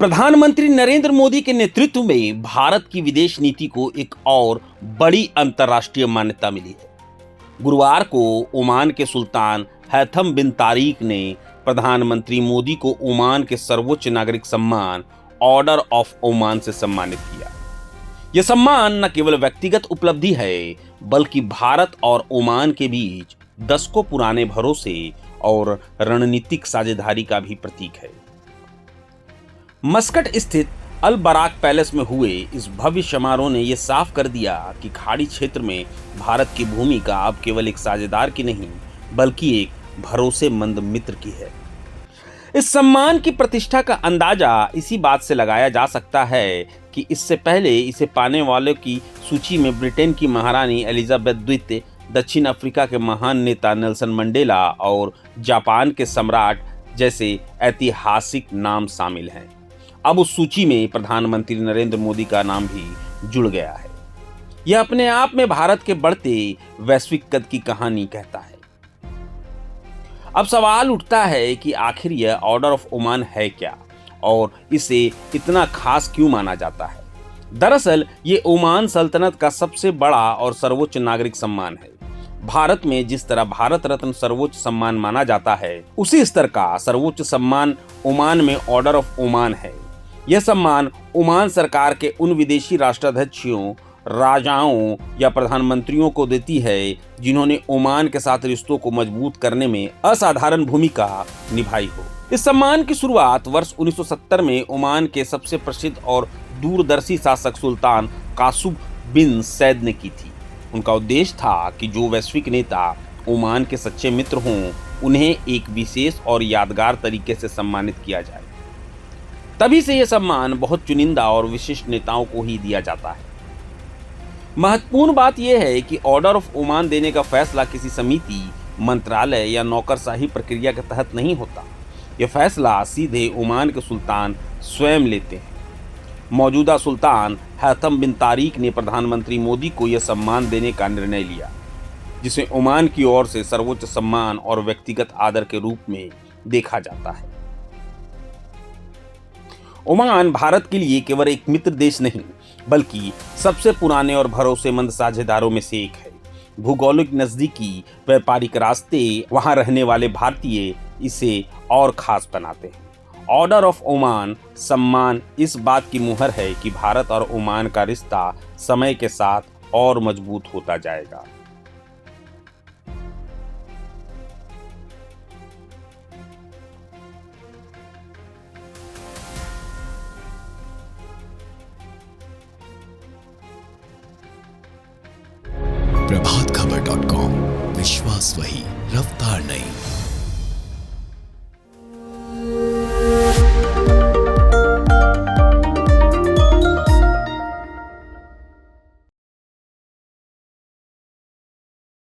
प्रधानमंत्री नरेंद्र मोदी के नेतृत्व में भारत की विदेश नीति को एक और बड़ी अंतर्राष्ट्रीय मान्यता मिली है। गुरुवार को ओमान के सुल्तान हैथम बिन तारिक ने प्रधानमंत्री मोदी को ओमान के सर्वोच्च नागरिक सम्मान ऑर्डर ऑफ ओमान से सम्मानित किया। यह सम्मान न केवल व्यक्तिगत उपलब्धि है बल्कि भारत और ओमान के बीच दशकों पुराने भरोसे और रणनीतिक साझेदारी का भी प्रतीक है। मस्कट स्थित अल बराक पैलेस में हुए इस भव्य समारोह ने यह साफ कर दिया कि खाड़ी क्षेत्र में भारत की भूमिका अब केवल एक साझेदार की नहीं बल्कि एक भरोसेमंद मित्र की है। इस सम्मान की प्रतिष्ठा का अंदाजा इसी बात से लगाया जा सकता है कि इससे पहले इसे पाने वालों की सूची में ब्रिटेन की महारानी एलिजाबेथ द्वितीय, दक्षिण अफ्रीका के महान नेता नेल्सन मंडेला और जापान के सम्राट जैसे ऐतिहासिक नाम शामिल हैं। अब उस सूची में प्रधानमंत्री नरेंद्र मोदी का नाम भी जुड़ गया है। यह अपने आप में भारत के बढ़ते वैश्विक कद की कहानी कहता है। अब सवाल उठता है कि आखिर यह ऑर्डर ऑफ ओमान है क्या और इसे इतना खास क्यों माना जाता है। दरअसल ये ओमान सल्तनत का सबसे बड़ा और सर्वोच्च नागरिक सम्मान है। भारत में जिस तरह भारत रत्न सर्वोच्च सम्मान माना जाता है उसी स्तर का सर्वोच्च सम्मान ओमान में ऑर्डर ऑफ ओमान है। यह सम्मान ओमान सरकार के उन विदेशी राष्ट्राध्यक्षों, राजाओं या प्रधानमंत्रियों को देती है जिन्होंने ओमान के साथ रिश्तों को मजबूत करने में असाधारण भूमिका निभाई हो। इस सम्मान की शुरुआत वर्ष 1970 में ओमान के सबसे प्रसिद्ध और दूरदर्शी शासक सुल्तान कासूब बिन सैद ने की थी। उनका उद्देश्य था कि जो वैश्विक नेता ओमान के सच्चे मित्र हों उन्हें एक विशेष और यादगार तरीके से सम्मानित किया जाए। तभी से यह सम्मान बहुत चुनिंदा और विशिष्ट नेताओं को ही दिया जाता है। महत्वपूर्ण बात यह है कि ऑर्डर ऑफ ओमान देने का फैसला किसी समिति, मंत्रालय या नौकरशाही प्रक्रिया के तहत नहीं होता। यह फैसला सीधे ओमान के सुल्तान स्वयं लेते हैं। मौजूदा सुल्तान हैथम बिन तारिक ने प्रधानमंत्री मोदी को यह सम्मान देने का निर्णय लिया, जिसे ओमान की ओर से सर्वोच्च सम्मान और व्यक्तिगत आदर के रूप में देखा जाता है। ओमान भारत के लिए केवल एक मित्र देश नहीं बल्कि सबसे पुराने और भरोसेमंद साझेदारों में से एक है। भूगोलिक नजदीकी, व्यापारिक रास्ते, वहां रहने वाले भारतीय इसे और खास बनाते हैं। ऑर्डर ऑफ ओमान सम्मान इस बात की मुहर है कि भारत और ओमान का रिश्ता समय के साथ और मजबूत होता जाएगा। प्रभातखबर.com, विश्वास वही, रफ्तार नहीं।